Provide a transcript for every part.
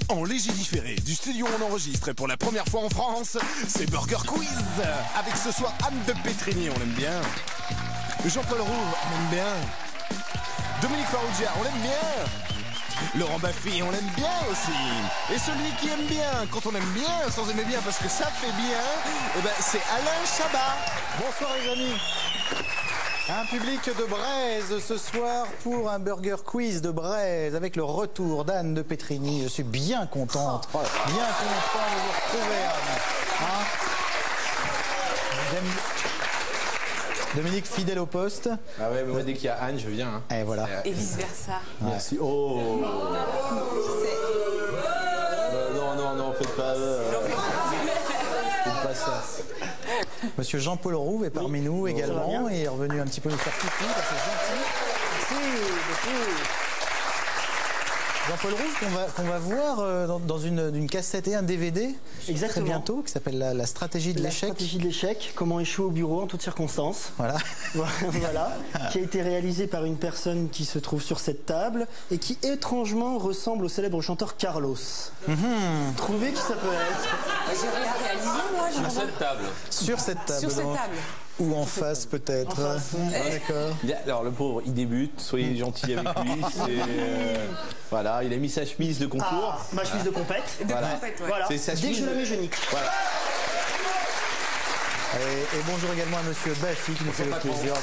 En léger différé du studio où on enregistre pour la première fois en France, c'est Burger Quiz. Avec ce soir Anne de Pétrigny, on l'aime bien. Jean-Paul Rouve, on l'aime bien. Dominique Farrugia, on l'aime bien. Laurent Baffy, on l'aime bien aussi. Et celui qui aime bien, quand on aime bien, sans aimer bien parce que ça fait bien, eh ben, c'est Alain Chabat. Bonsoir les amis. Un public de Braise ce soir pour un Burger Quiz de Braise avec le retour d'Anne de Pétrigny. Je suis bien contente, bien content de vous retrouver, Anne. Hein? Dominique, fidèle au poste. Ah ouais, mais moi dès qu'il y a Anne, je viens. Hein. Et voilà. Et vice versa. Merci. Oh. Non, faites pas. Faites pas ça. Monsieur Jean-Paul Rouve est parmi nous également et est revenu un petit peu nous faire pipi, c'est gentil. Merci beaucoup. Jean-Paul Rouve qu'on va voir dans une cassette et un DVD très bientôt qui s'appelle la stratégie de l'échec. La stratégie de l'échec, comment échouer au bureau en toutes circonstances. Voilà. Voilà. Qui a été réalisé par une personne qui se trouve sur cette table et qui étrangement ressemble au célèbre chanteur Carlos. Trouvez qui ça peut être. J'ai rien réalisé moi. Sur cette table. Sur cette table. Sur cette donc. table. Ou en face peut-être. D'accord. Alors le pauvre, il débute, soyez gentils avec lui. Voilà, il a mis sa chemise de concours. Ma chemise de compète. Voilà. C'est sa Dès que chemise. je la mets, je nique. Voilà. Et bonjour également à monsieur Baffy qui nous fait le plaisir. Bonjour.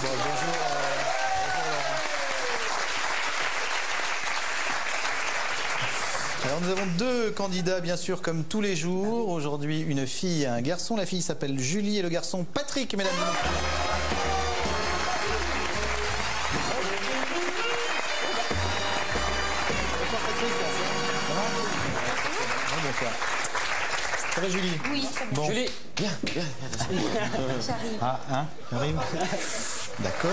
Alors nous avons deux candidats bien sûr comme tous les jours. Aujourd'hui une fille et un garçon. La fille s'appelle Julie et le garçon Patrick, mesdames et messieurs. Bonsoir Patrick. Bonsoir. Ça va Julie? Oui, très bien. Bon. Julie, viens. J'arrive. Ah, hein, arrive. D'accord.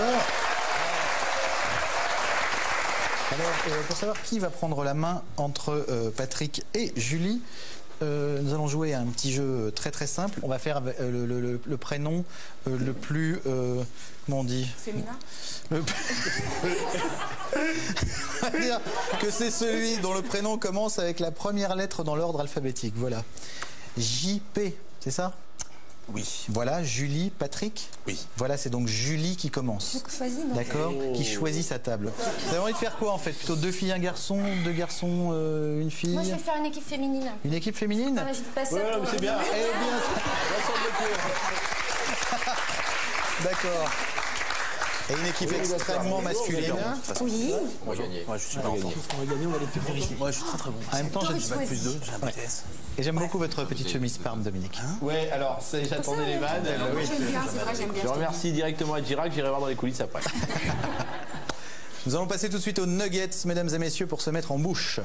Alors, pour savoir qui va prendre la main entre Patrick et Julie, nous allons jouer à un petit jeu très très simple. On va faire le prénom le plus... comment on dit? Féminin. On va dire que c'est celui dont le prénom commence avec la première lettre dans l'ordre alphabétique. Voilà. JP, c'est ça? Oui. Voilà, Julie, Patrick. Oui. Voilà, c'est donc Julie qui commence. Choisis, non? D'accord. Qui choisit sa table. Vous avez envie de faire quoi en fait? Plutôt deux filles, un garçon, deux garçons, une fille? Moi, je vais faire une équipe féminine. Une équipe féminine? Ah, je dis pas ça. Ouais, pour- mais c'est bien. Eh bien, d'accord. Et une équipe extrêmement masculine. Oui. On va gagner. Moi, je suis pas On va gagner, on va aller plus vite. Moi, je suis très très bon. En même temps, Toi, j'ai choisis. J'ai un BTS. et j'aime beaucoup votre petite chemise Parme, Dominique. Ouais, alors j'attendais les vannes. Non, moi, j'aime bien, c'est vrai, j'aime bien. Je remercie directement à Girac, j'irai voir dans les coulisses après. Nous allons passer tout de suite aux nuggets, mesdames et messieurs, pour se mettre en bouche.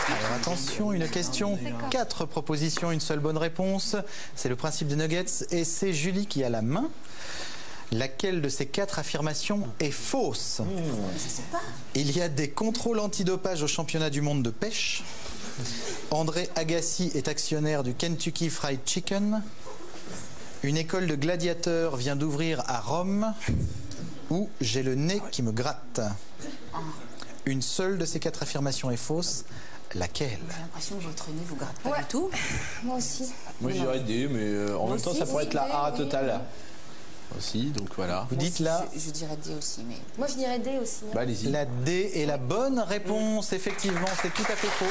Alors attention, une question, 4 propositions, une seule bonne réponse. C'est le principe des nuggets et c'est Julie qui a la main. Laquelle de ces 4 affirmations est fausse? Il y a des contrôles antidopage au championnat du monde de pêche. André Agassi est actionnaire du Kentucky Fried Chicken. Une école de gladiateurs vient d'ouvrir à Rome. Ou j'ai le nez qui me gratte. Une seule de ces 4 affirmations est fausse. Laquelle? J'ai l'impression que votre nez vous gratte pas du tout. Moi aussi. Moi je dirais D, mais en même temps ça pourrait être la A totale. Aussi, donc voilà. Vous dites là? Je dirais D aussi, mais... Moi, je dirais D aussi. Bah allez-y. La D est la bonne réponse. Effectivement, c'est tout à fait faux.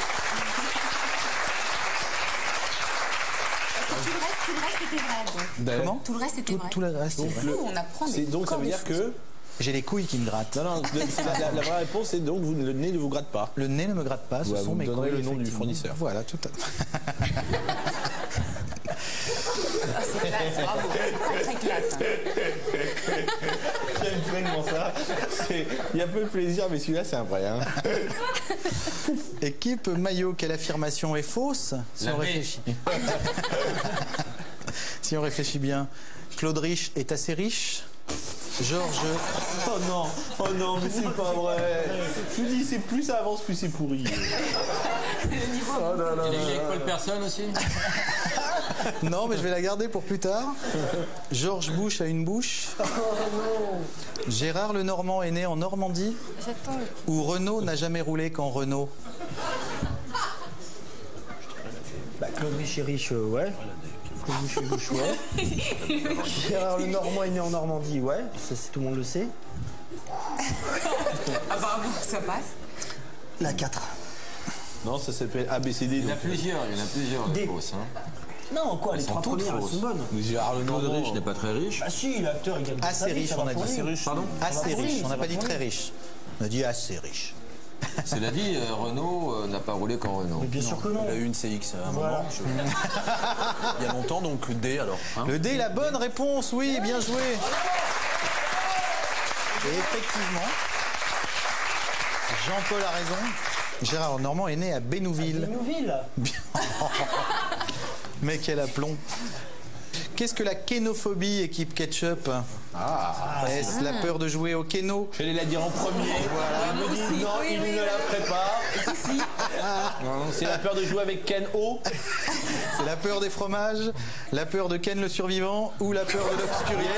Tout le reste était vrai. donc. Comment? Tout le reste était vrai. Tout le reste est Donc, vrai. On apprend des donc ça veut dire que... J'ai les couilles qui me grattent. Non, la vraie réponse c'est donc le nez ne vous gratte pas. Le nez ne me gratte pas, ce Ouais, sont vous mes me donnerez couilles, le nom du effectivement. fournisseur. Voilà, tout à fait. C'est classe, bravo. C'est très classe. J'aime vraiment ça. Il y a peu de plaisir, mais celui-là c'est un vrai. Hein. Équipe maillot, quelle affirmation est fausse? Si on réfléchit. Si on réfléchit bien. Claude Rich est assez riche. Georges. Oh non, mais c'est pas vrai. Je vous dis, c'est plus ça avance, plus c'est pourri. Le niveau. Oh là là Il est là. avec Paul Personne aussi. Non, mais je vais la garder pour plus tard. George Bush a une bouche. Gérard Lenormand est né en Normandie. Ou Renault n'a jamais roulé qu'en Renault. Claude Richeriche, ouais. Claude Richeriche, ouais. Gérard Lenormand est né en Normandie, ouais. Ça, tout le monde le sait. Apparemment, ça passe. La 4. Non, ça s'appelle ABCD. Il y en a plusieurs Des- fausses. Hein. Non, quoi, les Elles sont 3 toutes premières, elles fausses. sont bonnes. Mais Gérard Claude Lenormand. Riche n'est pas très riche. Ah si, l'acteur, il gagne Assez sa vie, riche, ça va on a pour dit. lui. Pardon. Assez pour riche, lui, on n'a ça pas va dit pour très lui. riche. On a dit assez riche. Cela dit, Renault n'a pas roulé qu'en Renault. Mais bien sûr que non. Il a eu une CX à un Voilà. moment. Il y a longtemps, donc D alors. Hein. Le D, la bonne réponse, oui, bien joué. Et effectivement, Jean-Paul a raison. Gérard Lenormand est né à Bénouville. Nouville. Mais quel aplomb. Qu'est-ce que la kénophobie, équipe Ketchup? Est-ce la peur de jouer au kéno? J'allais la dire en premier. Voilà. Il me dit non, il ne la prépare. Non, c'est la peur de jouer avec Ken O. C'est la peur des fromages, la peur de Ken le survivant ou la peur de l'obscurité?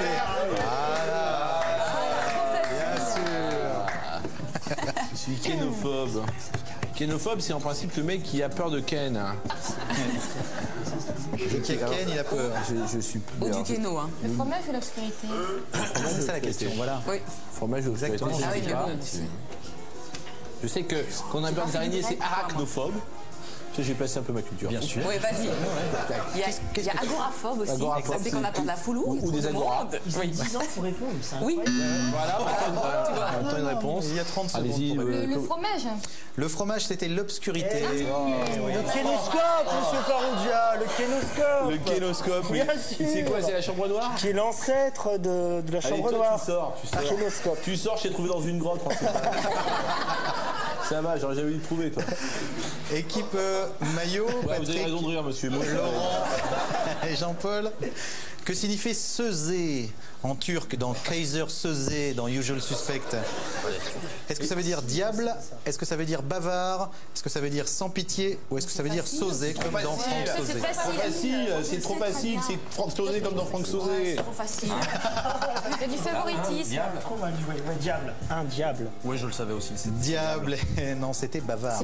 Voilà. Bien sûr. Je suis kénophobe. Kénophobe, c'est en principe le mec qui a peur de Ken. Et qui est Ken, il a peur. Je suis Ou du kéno, hein. Le fromage ou l'obscurité? C'est ça la question, voilà. Oui. Fromage au Exactement. je Ah oui, sais mais pas. bon. Je sais que quand on a peur des araignées, c'est arachnophobe. Ça, j'ai placé un peu ma culture. Bien sûr. Oui, vas-y. Il y a agoraphobe aussi. Agoraphobe, C'est qu'on a peur de la foule ou des agora. Ils ont 10 ans pour répondre, c'est Oui. Voilà, on attend une réponse. Il y a 30 secondes. Allez-y. pour répondre. Le fromage? Le fromage, c'était l'obscurité. Le kénoscope, monsieur Faroudia, le kénoscope. Le kénoscope, oui. Bien sûr. C'est quoi, c'est la chambre noire? Qui est l'ancêtre de la Allez, chambre toi, noire. tu sors. Kénoscope. Tu sors, je t'ai trouvé dans une grotte. Ça va, j'aurais jamais dû le trouver, toi. Équipe maillot, Ouais, vous avez Patrick, raison de rire, monsieur. Moi, Laurent et Jean-Paul. Que signifie Sözé en turc dans Kaiser Sözé dans Usual Suspect? Est-ce que ça veut dire diable? Est-ce que ça veut dire bavard? Est-ce que ça veut dire sans pitié? Ou est-ce que ça veut dire Sözé comme dans Franck C'est Sözé? facile. c'est trop facile, c'est Franck Sauzé comme dans Franck Sauzé. C'est trop facile. Il y a du favoritisme. Trop mal joué. Ouais, diable. Un diable. Oui, je le savais aussi. Diable, non, c'était bavard.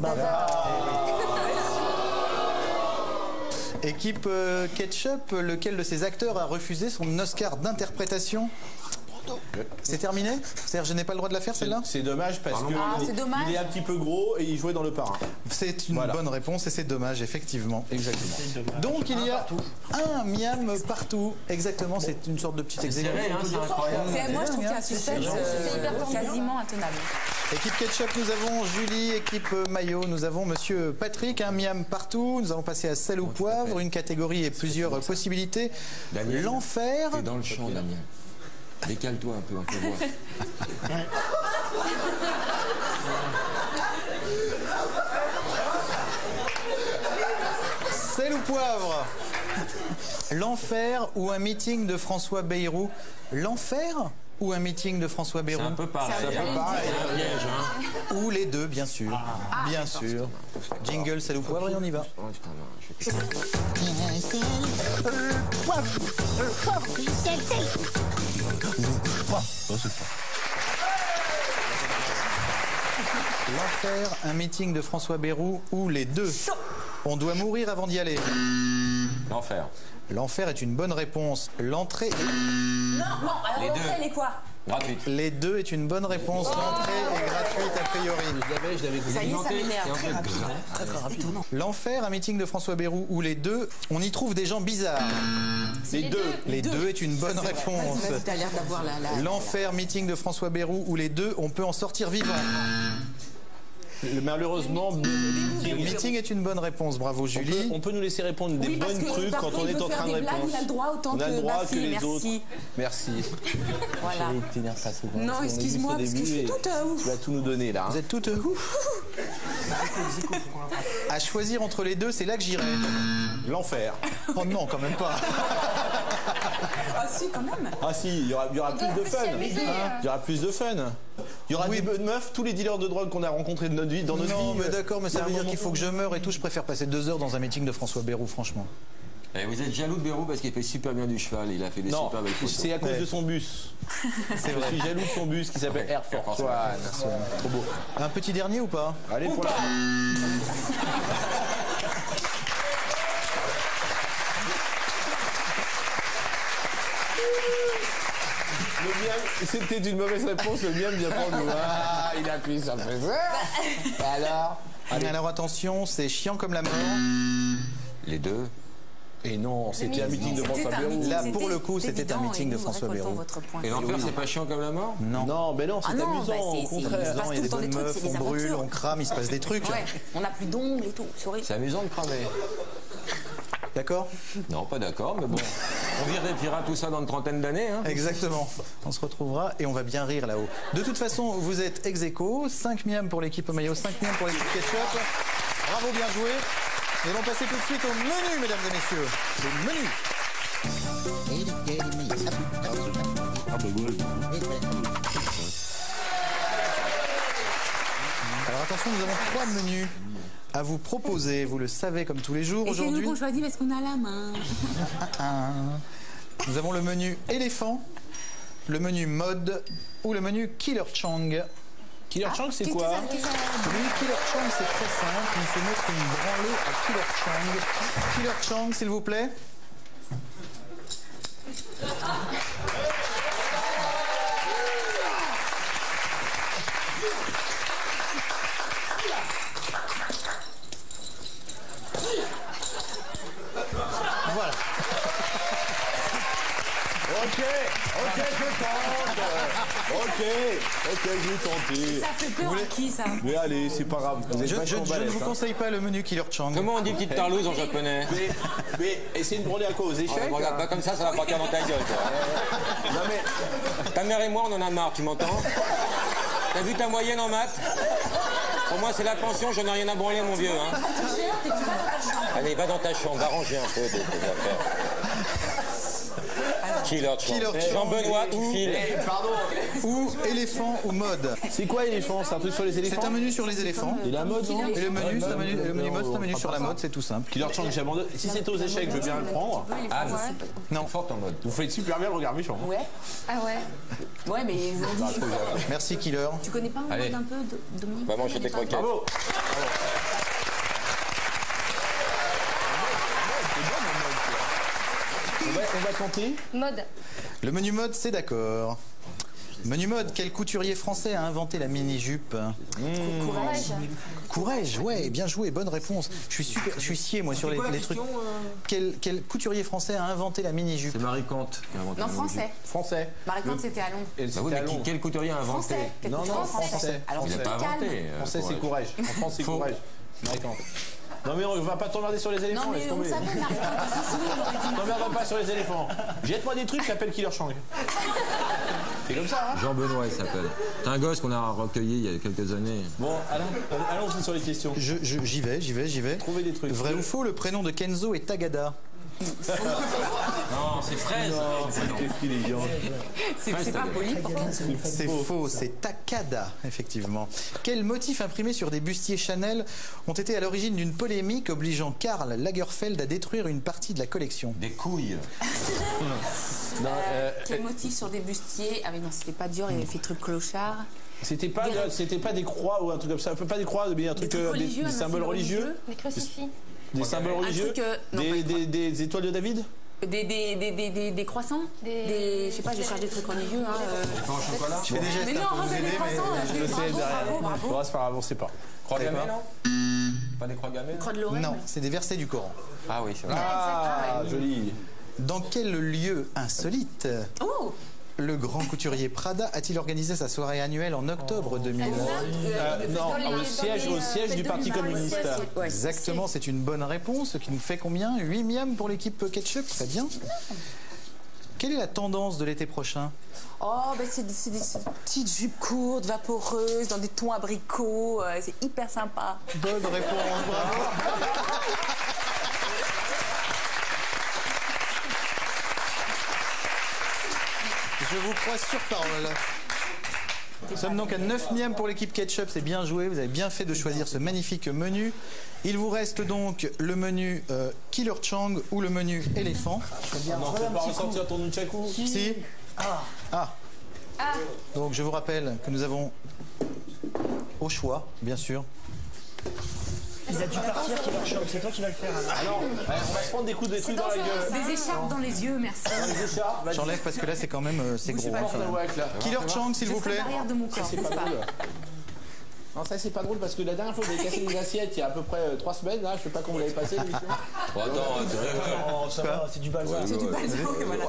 Équipe Ketchup, lequel de ses acteurs a refusé son Oscar d'interprétation? C'est terminé? C'est-à-dire je n'ai pas le droit de la faire celle-là? C'est dommage parce que c'est dommage. il est un petit peu gros et il jouait dans Le Parrain. C'est une Voilà. bonne réponse et c'est dommage, effectivement. Exactement. Donc il y a un miam partout. Exactement, c'est une sorte de petit exercice. C'est incroyable. Moi, je trouve qu'il y a un suspense quasiment intenable. Équipe Ketchup, nous avons Julie. Équipe Maillot, nous avons Monsieur Patrick. Un miam partout. Nous allons passer à sel ou poivre. Une catégorie et plusieurs possibilités. Daniel. L'enfer. T'es dans le champ, Daniel. Décale-toi un peu, on te voit. Sel ou poivre? L'enfer ou un meeting de François Bayrou? L'enfer ou un meeting de François C'est Bayrou? un peu pareil. C'est un peu pareil. C'est un piège, hein. Ou les deux, bien sûr. Bien sûr. Jingle, sel ou poivre et on y va. Oh, putain, non, je vais L'enfer, un meeting de François Bayrou ou les deux? On doit mourir avant d'y aller. L'enfer. L'enfer est une bonne réponse. L'entrée. Non, alors Les deux. l'entrée, elle est quoi? Gratuite. Les deux est une bonne réponse. L'entrée est gratuite a priori. Je l'avais Ça y est, ça m'énerve. L'enfer, un meeting de François Bayrou ou les deux? On y trouve des gens bizarres. Les deux. Les deux est une bonne réponse. Vas-y, t'as l'air d'avoir la... L'enfer, meeting de François Bayrou ou les deux? On peut en sortir vivant. Malheureusement, Le meeting est une bonne réponse. Bravo Julie. on peut nous laisser répondre des Oui, parce bonnes que trucs parfois, quand on il est veut en faire train de des blagues, répondre. il a le droit autant On a que le droit ma que fille, les merci. autres. Merci. Voilà. T'énerve pas, c'est bon. Non, On est juste excuse-moi, au parce que début je suis et toute ouf. Tu vas tout nous donner là. hein. Vous êtes toutes à choisir entre les deux, c'est là que j'irai. L'enfer. Oh non, quand même pas. Ah si, quand même. Ah si, il y aura plus de fun. spécialiser, Il y aura plus de fun. Il y aura Oui. des bonnes meufs, tous les dealers de drogue qu'on a rencontrés de notre vie, dans notre Non, vie. mais d'accord, mais il y ça a veut un dire moment qu'il faut que je meure et tout. Je préfère passer 2 heures dans un meeting de François Bayrou, franchement. Et vous êtes jaloux de Bérou parce qu'il fait super bien du cheval. Il a fait des Non, super belles photos. c'est à cause de son bus. C'est Je vrai. suis jaloux de son bus qui s'appelle Air Force One. Trop beau. Un petit dernier ou pas? Allez, pour la... Le mien, c'était une mauvaise réponse, le mien vient pour nous. Ah, il appuie sur le faiseur. Alors Alors attention, c'est chiant comme la mort. Les deux. Et non, c'était un meeting de François Bayrou. Là, pour le coup, c'était un meeting de François Bayrou. Et l'enfer, c'est pas chiant comme la mort? Non, mais non, c'est Ah non, amusant, bah, au contraire. Non, il y a des bonnes meufs, on brûle, on crame, il se passe des trucs. Ouais, on n'a plus d'ongles et tout, c'est horrible. C'est amusant de cramer. D'accord? Non, pas d'accord, mais bon. On vérifiera tout ça dans une trentaine d'années. Hein. Exactement. On se retrouvera et on va bien rire là-haut. De toute façon, vous êtes ex aequo. 5 miams pour l'équipe maillot, 5 miams pour l'équipe ketchup. Bravo, bien joué. Nous allons passer tout de suite au menu, mesdames et messieurs. Le menu. Alors attention, nous avons 3 menus à vous proposer. Vous le savez comme tous les jours Et c'est nous aujourd'hui. qu'on choisit parce qu'on a la main. Nous avons le menu éléphant, le menu mode ou le menu Killer Chang. Killer Chang, c'est quoi? Le menu Killer Chang, c'est très simple. Il faut mettre une branlée à Killer Chang. Killer Chang, s'il vous plaît. Voilà. Ok, je tente. Ok, je vais tenter. Ça fait peur à qui ça? Mais allez, c'est pas grave. Vous êtes Je vachement ne balèze, vous hein. conseille pas le menu Killer Chang. Comment on dit petite tarlouse en japonais? Mais essayez de brûler à quoi? Aux échecs? On regarde pas comme ça va partir dans ta gueule. Toi. Non mais, Ta mère et moi, on en a marre, tu m'entends? T'as vu ta moyenne en maths? Pour moi, c'est la pension, j'en ai rien à branler, mon vieux. Hein. Allez, va dans ta chambre, va ranger un peu tes affaires. Killer Chang. Jean-Benoît, tu files. pardon. Ou éléphant ou mode. C'est quoi éléphant? C'est un truc sur les éléphants? C'est un menu sur les éléphants. Et la mode, non? Et le menu, c'est un menu, le menu mode, c'est un menu sur la mode, c'est tout simple. Killer Chang, j'abandonne. Si c'était aux échecs, je veux bien le prendre. Ah, Non. forte en mode. Vous faites super bien le regard méchant. Ouais. Ah ouais. Ouais, mais ils ont dit. Merci Killer. Tu connais pas un Allez. mode un peu, Dominique? Va manger tes croquettes. Bravo. On va tenter. Mode. Le menu mode, c'est d'accord. Menu mode, quel couturier français a inventé la mini-jupe? Courage. Courage, ouais, bien joué, bonne réponse. Je suis scié, moi, sur les trucs. Quel couturier français a inventé la mini-jupe? C'est Marie Kant qui a inventé Non, le français. Français. Marie-Kante, c'était à Londres. Et Bah oui, c'était à mais Londres. quel couturier a inventé? Français. Non, français. Alors, Il n'a tu pas te calmes. inventé. Français, c'est courage. En France, c'est Faux. courage. Marie-Kante. Non, mais on va pas t'emmerder sur les éléphants, Non, laisse mais on tomber. savait, Marie-Kante, si, on aurait dit. T'emmerdes pas sur les éléphants. Jette-moi des trucs, j'appelle Killer Chang. C'est comme ça, hein? Jean-Benoît, il s'appelle. C'est un gosse qu'on a recueilli il y a quelques années. Bon, allons-y sur les questions. J'y vais. Trouvez des trucs. Vrai ou faux, le prénom de Kenzo est Tagada? Non, c'est fraise. Qu'est-ce qu'il est bien. C'est pas poli. C'est faux, c'est Takada, effectivement. Quels motifs imprimés sur des bustiers Chanel ont été à l'origine d'une polémique obligeant Karl Lagerfeld à détruire une partie de la collection? Des couilles. Quel motif sur des bustiers? Ah mais non, c'était pas dur, il avait fait truc clochard. C'était pas des croix ou un truc comme ça. Pas des croix, mais un truc trucs religieux, des un symboles signe religieux. Les crucifix. Des symboles religieux. truc, non, pas des Des étoiles de David. Des croissants, je sais pas, je cherche des trucs religieux. Pas en chocolat. Je fais des gestes Mais non, un peu vous arrête aider, des croissants. Je le sais derrière. Bravo. Bon, c'est pas grave, on sait pas. Croix Savez gammée, pas non? Pas des croix gammées? Croix de Lorraine. Non, c'est des versets du Coran. Ah oui, c'est vrai. Ah, joli. Dans quel lieu insolite Oh, le grand couturier Prada a-t-il organisé sa soirée annuelle en octobre 2000? Non, au siège du Parti communiste. ouais. Exactement, c'est une bonne réponse, ce qui nous fait combien? 8 miams pour l'équipe Ketchup, très bien. Quelle est la tendance de l'été prochain? Oh, ben c'est des petites jupes courtes, vaporeuses, dans des tons abricots. C'est hyper sympa. Bonne réponse, bravo. Je vous crois sur parole. Nous sommes donc à 9 mièmes pour l'équipe ketchup, c'est bien joué, vous avez bien fait de choisir ce magnifique menu. Il vous reste donc le menu Killer Chang ou le menu éléphant. Non, tu peux pas ressortir ton nunchaku. Si. Ah. Donc je vous rappelle que nous avons au choix, bien sûr. Il a dû partir, Killer Chang, c'est toi qui vas le faire. Alors, on va se prendre des coups de trucs dans la gueule. Des écharpes dans les yeux, merci. Les écharpes, vas-y. J'enlève parce que là c'est quand même c'est gros. Pas Quand même. Nawak, là. Killer Chang s'il vous plaît. L'arrière de mon corps, C'est n'est-ce pas pas? drôle. Non, ça c'est pas drôle parce que la dernière fois vous avez cassé les assiettes il y a à peu près 3 semaines, là, je sais pas quand vous l'avez passé l'émission. Bon, attends, t'es rigolo. Oh, ça va, c'est du balsa. C'est du balzo, et voilà.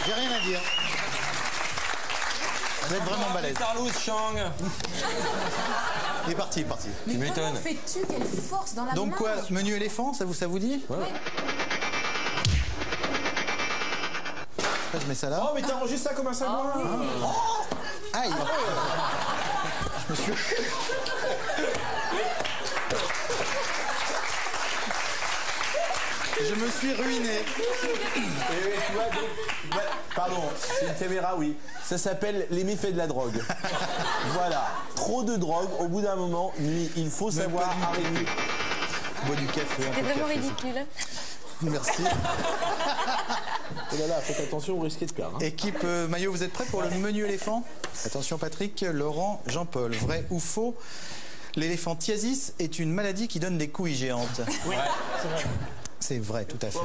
J'ai rien à dire. Vous êtes vraiment balèze. Carlos Chang. Il est parti, il est parti. Mais comment m'étonnes. fais-tu? Quelle force dans la Donc main. quoi, menu éléphant, ça vous dit? Ouais. Là, je mets ça là. Oh mais t'as rangé ça comme un sagouin. Aïe. Je me suis... Je me suis ruiné. Et tu vois, donc, bah, pardon, c'est une caméra, oui. Ça s'appelle les méfaits de la drogue. Voilà, trop de drogue, au bout d'un moment, il faut savoir arrêter. Bois du café. C'est vraiment ridicule. Merci. Oh là là, faites attention, vous risquez de perdre. Hein. Équipe maillot, vous êtes prêts pour le menu éléphant? Attention Patrick, Laurent, Jean-Paul. Vrai ou faux? L'éléphantiasis est une maladie qui donne des couilles géantes. Oui, c'est vrai. C'est vrai, tout à fait.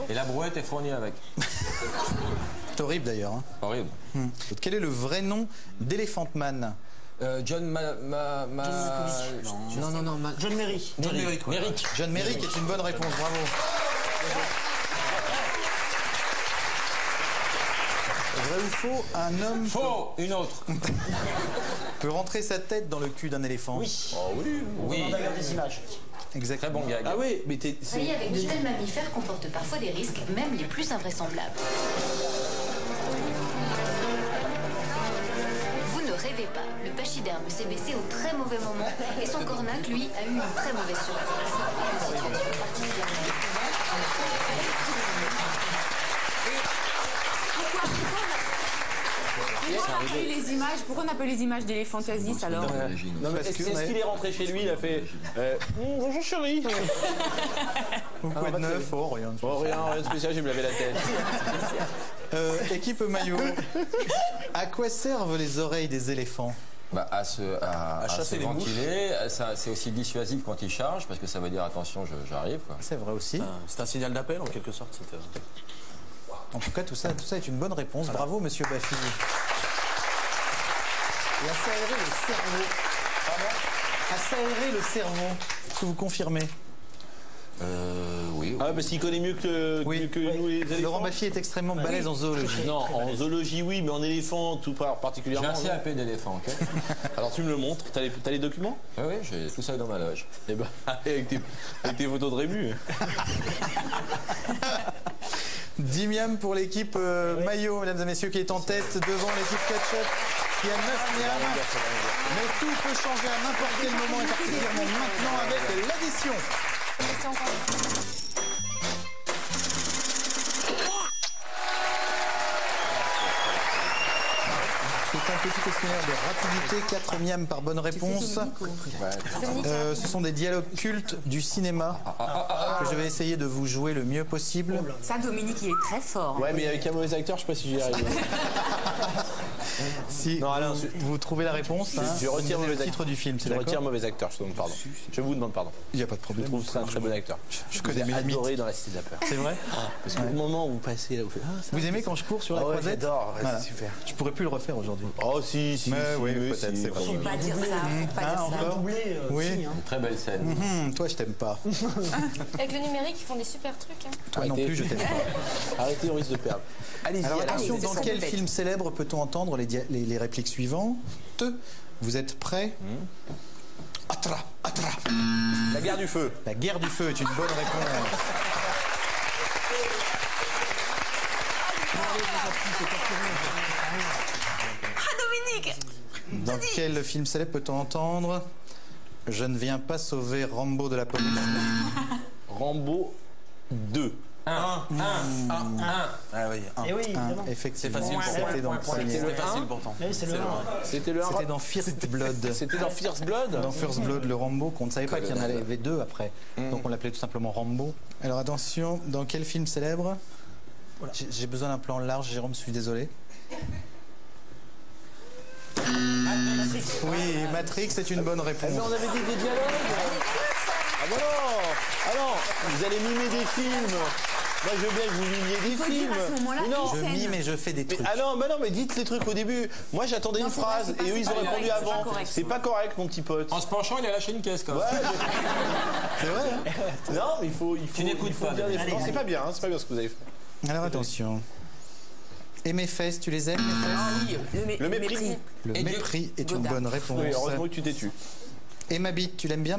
Et la brouette est fournie avec. C'est horrible d'ailleurs. Hein. Horrible. Quel est le vrai nom d'Elephant Man? John John Merrick. John Merrick. Ouais. Merrick. John Merrick est une bonne réponse, bravo. Vrai ou faux, un homme Faux. Une autre. peut rentrer sa tête dans le cul d'un éléphant? Oui. Oh oui. On Oui. a d'ailleurs des images. Exactement. Très bon gag. Ah oui, mais Travailler avec de tels mammifères comporte parfois des risques, même les plus invraisemblables. Vous ne rêvez pas, le pachyderme s'est baissé au très mauvais moment et son cornac, lui, a eu une très mauvaise surprise. Une situation particulièrement Pourquoi on appelle les images d'éléphantiasis alors? Non, mais est-ce qu'il est rentré chez lui, il a fait bonjour chérie. Ou quoi de neuf? Oh, rien. Oh, rien de spécial, j'ai me lavé la tête. Équipe maillot, à quoi servent les oreilles des éléphants? Bah, à se chasser les ventiler, c'est aussi dissuasif quand il charge parce que ça veut dire attention, j'arrive. Quoi. C'est vrai aussi. C'est un signal d'appel en quelque sorte. En tout cas, tout ça est une bonne réponse. Bravo, monsieur Baffy. Et à s'aérer le cerveau. Pardon? À s'aérer le cerveau. Est-ce que vous confirmez? Oui. Ah, parce qu'il connaît mieux que nous les éléphants. Laurent Baffy est extrêmement balèze en zoologie. Non, en zoologie, oui, mais en éléphant, tout J'ai particulièrement. un CAP d'éléphant, ok? Alors tu me le montres, t'as les documents? Oui, j'ai tout ça dans ma loge. Eh ben, avec tes photos de Rému. 10 miams pour l'équipe maillot, mesdames et messieurs, qui est en tête devant l'équipe ketchup, qui a 9 miams. Mais tout peut changer à n'importe quel moment, et particulièrement maintenant avec l'addition. C'est un petit questionnaire de rapidité, 4 miams par bonne réponse. Ce sont des dialogues cultes du cinéma que je vais essayer de vous jouer le mieux possible. Ça, Dominique, il est très fort. Ouais, mais avec un mauvais acteur, je sais pas si j'y arrive. Si Non, Alain, vous trouvez la réponse, je retire le mauvais titre acteur. du film, c'est Je retire d'accord? mauvais acteur, je te demande pardon. Je vous demande pardon. Il n'y a pas de Je problème. trouve que c'est un très bon acteur. Je connais mes adoré limites. dans La Cité de la Peur. C'est vrai? Parce qu'au moment où vous passez là, vous faites. Vous aimez quand je cours sur la Ah ouais, croisette? j'adore, ouais, Voilà. c'est super. Je pourrais plus le refaire aujourd'hui. Oh si, Mais oui, peut-être, c'est vrai. Faut pas dire ça, faut pas dire ça. encore? Doublé, Oui. si, hein. Très belle scène. Toi, je t'aime pas. Avec le numérique, ils font des super trucs. Hein. Toi non Arrêtez. plus, je t'aime pas. Arrêtez, on risque de perdre. Allez-y, Alors Alain. attention, dans ça quel me bête. film célèbre peut-on entendre les répliques suivantes? Vous êtes prêts? Atra, atra. La guerre du feu. La guerre du feu est une bonne réponse. Ah, Dominique! Dans quel film célèbre peut-on entendre « Je ne viens pas sauver Rambo de la police » Rambo 2. Ah oui, un. Et oui, évidemment. Effectivement, C'est facile. c'était dans le premier. C'était facile pourtant. Oui, c'est le 1. C'était le 1. C'était dans First Blood. C'était dans First Blood. Dans First Blood, le Rambo, qu'on ne savait pas qu'il y en avait deux après. Donc on l'appelait tout simplement Rambo. Alors attention, dans quel film célèbre? J'ai besoin d'un plan large, Jérôme, je suis désolé. Oui, Matrix, c'est une bonne réponse. Mais on avait dit des dialogues. Ah bon non. Alors, vous allez mimer des films. Moi, je veux bien que vous mimiez des faut dire films. à ce moment-là Mais non. Je mime et je fais des Mais, trucs. ah non, mais dites les trucs au début. Moi, j'attendais Non, une c'est vrai, phrase c'est pas- et eux, ils c'est ont pas répondu correct, c'est pas avant. correct. C'est pas correct, mon petit pote. En se penchant, il a lâché une caisse quand même. Ouais, C'est vrai, hein? non, mais il faut n'écoutes il faut pas, dire des David. Non, c'est pas bien, hein, c'est pas bien ce que vous avez fait. Alors attention. Et mes fesses, tu les aimes, mes fesses? Ah oui, Le mépris. Le Et mépris est une Godard. bonne réponse. Oui, heureusement que tu t'es tu. Et ma bite, tu l'aimes bien?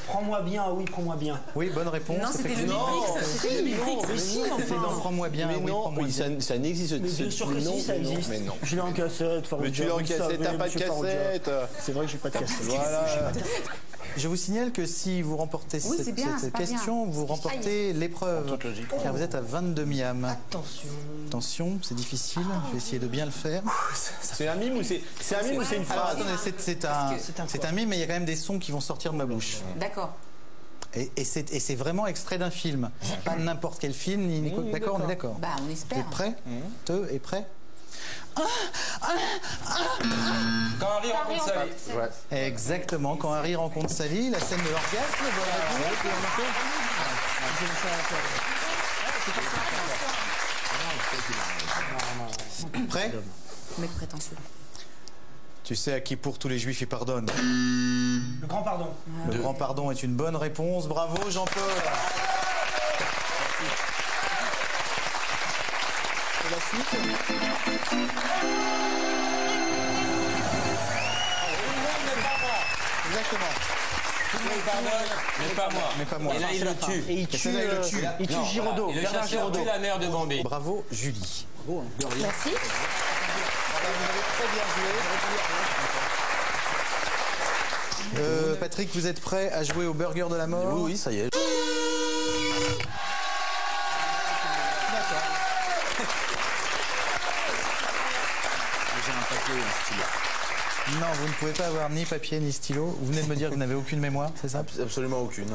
Prends-moi bien, oui, prends-moi bien. Oui, bonne réponse. Non, c'était le effectivement. Matrix. C'était le Matrix. mais si, C'était dans Prends-moi bien. Mais oui, non, prends-moi oui, bien. ça n'existe. Mais bien sûr que non, si, ça mais non, existe. Mais non. Je l'ai en cassette, Farouja. Mais tu l'as en vous le cassette, savez, t'as pas de monsieur Farouja. cassette. C'est vrai que j'ai pas de cassette. Voilà. Je vous signale que si vous remportez Oui, cette, c'est bien, cette c'est pas question, bien. vous remportez l'épreuve. toute logique. Car vous êtes à 22 miam. Attention. Attention, c'est difficile. Je vais essayer de bien le faire. C'est un mime ou c'est un mime ou c'est une Alors phrase? attendez, c'est un mime, mais il y a quand même des sons qui vont sortir de ma bouche. D'accord. Et c'est vraiment extrait d'un film. Pas n'importe quel film. D'accord, on est d'accord. Bah, on T'es espère. prêt? Te est prêt? Quand Harry rencontre sa vie. Exactement. Quand Harry rencontre Sally, la scène de l'orgasme. Voilà. Prêt? Mec prétentieux. Tu sais à qui pour tous les juifs il pardonne. Le grand pardon. Le grand pardon est une bonne réponse. Bravo Jean-Paul. Et la suite? Exactement. Mais pas moi. Mais pas moi. Et là, il le tue. Et il tue, celle-là, il le tue. il tue Giraudot. Et le Bernard chasseur Giraudot. tue la mère de Bambi. Bravo Julie. Merci. Patrick, vous êtes prêt à jouer au burger de la mort? Oui, ça y est. J'ai un papier et un stylo. Non, vous ne pouvez pas avoir ni papier ni stylo. Vous venez de me dire que vous n'avez aucune mémoire, c'est ça? Absolument aucune.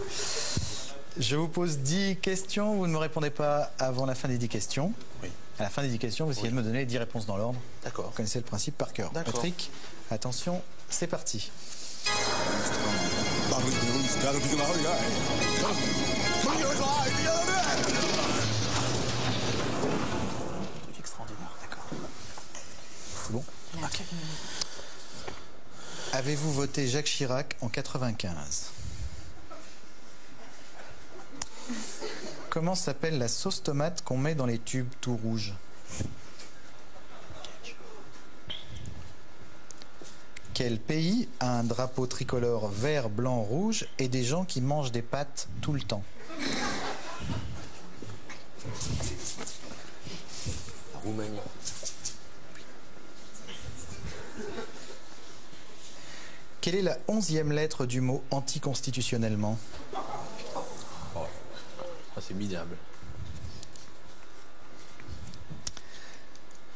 Je vous pose 10 questions, vous ne me répondez pas avant la fin des 10 questions. Oui. À la fin des 10 questions, vous essayez de me donner les 10 réponses dans l'ordre. D'accord. Vous connaissez le principe par cœur. D'accord. Patrick, attention, c'est parti. Extraordinaire, d'accord. C'est bon? Avez-vous voté Jacques Chirac en 95? Comment s'appelle la sauce tomate qu'on met dans les tubes tout rouges? Quel pays a un drapeau tricolore vert, blanc, rouge et des gens qui mangent des pâtes tout le temps? La Roumanie. Quelle est la 11e lettre du mot anticonstitutionnellement? Ah, c'est minable.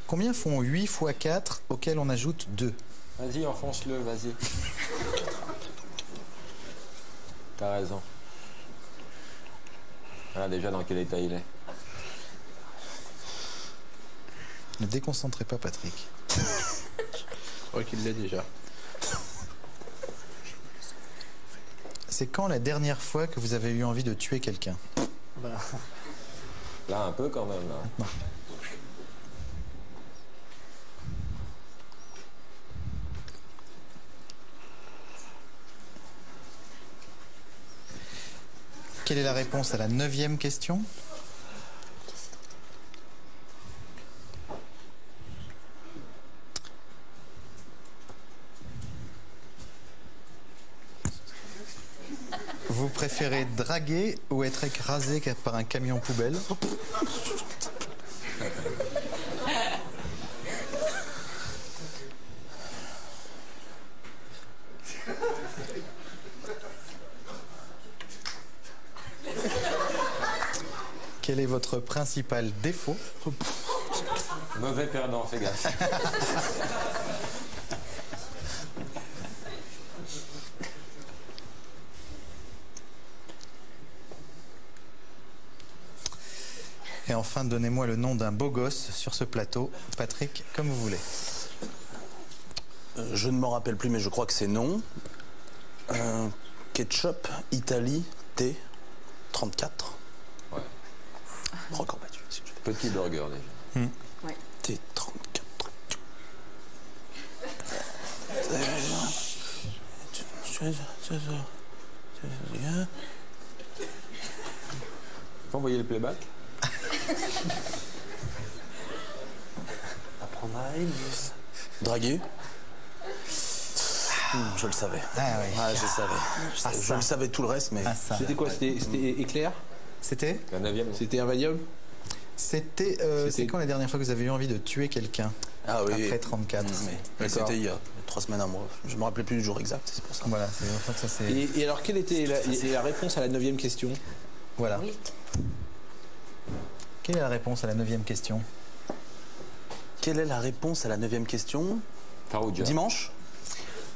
Combien font 8 x 4 auquel on ajoute 2? Vas-y, enfonce-le, vas-y. T'as raison. Voilà déjà dans quel état il est. Ne déconcentrez pas Patrick. Je crois qu'il l'est déjà. C'est quand la dernière fois que vous avez eu envie de tuer quelqu'un? Là, un peu quand même. Là. Quelle est la réponse à la 9e question? Vous préférez draguer ou être écrasé par un camion poubelle? votre principal défaut? Mauvais perdant, fais gaffe. Et enfin, donnez-moi le nom d'un beau gosse sur ce plateau. Patrick, comme vous voulez. Je ne m'en rappelle plus, mais je crois que c'est non. Ketchup, Italie, T, 34. Ouais. Record battu. Si je fais. Petit burger déjà. Ouais. T, 34. Faut envoyer le playback. Apprendre à aimer. Draguer. Je le savais. Ah oui. Ah, je savais. Je le savais tout le reste, mais. Ah, ça. C'était quoi? C'était éclair? C'était La 9e. C'était un Valium? C'était. C'est quand la dernière fois que vous avez eu envie de tuer quelqu'un? Ah oui. Après 34. Mais c'était il y a 3 semaines, un mois. Je me rappelais plus du jour exact, c'est pour ça. Voilà, c'est pour ça que ça c'est. Et alors, quelle était la réponse à la 9e question? Voilà. Oui. Quelle est la réponse à la 9e question? Quelle est la réponse à la 9e question? Farouja. Dimanche?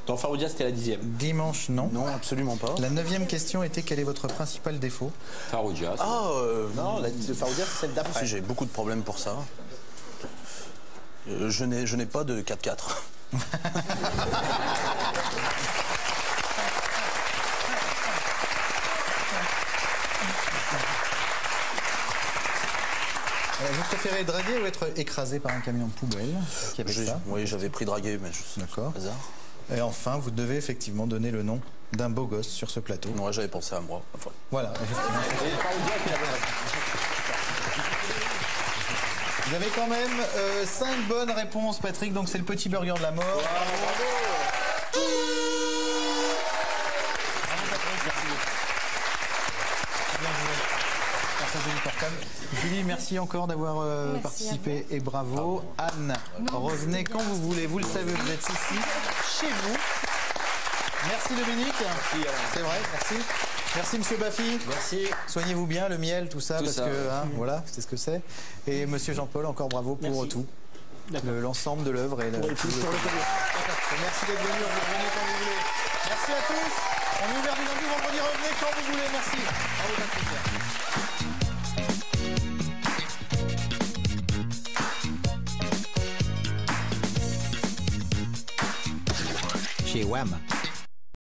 Dans Faroudia, c'était la 10e. Dimanche, non. Non, absolument pas. La 9e question était quel est votre principal défaut? Farouja. Ah, Non, la Faroudia, c'est celle d'après. si, j'ai beaucoup de problèmes pour ça. Je n'ai pas de 4x4. Vous préférez draguer ou être écrasé par un camion de poubelle? Qui avait ça? Oui, j'avais pris draguer, mais D'accord. hasard. Et enfin, vous devez effectivement donner le nom d'un beau gosse sur ce plateau. Ouais, j'avais pensé à moi. Enfin, Voilà, effectivement. Vous avez quand même 5 bonnes réponses, Patrick, donc c'est le petit burger de la mort. Julie, merci encore d'avoir participé et bravo. Anne, revenez quand vous voulez, vous le savez, vous êtes ici, chez vous. Merci Dominique. C'est vrai, merci. Merci Monsieur Baffy. Merci. Soignez-vous bien, le miel, tout ça, parce que hein, voilà, c'est ce que c'est. Et Monsieur Jean-Paul, encore bravo pour tout. L'ensemble de l'œuvre et Merci d'être venu, vous revenez quand vous voulez. Merci à tous. On est ouvert du lundi au vendredi, revenez quand vous voulez. Merci. Bravo, Patrick. Chez WAM.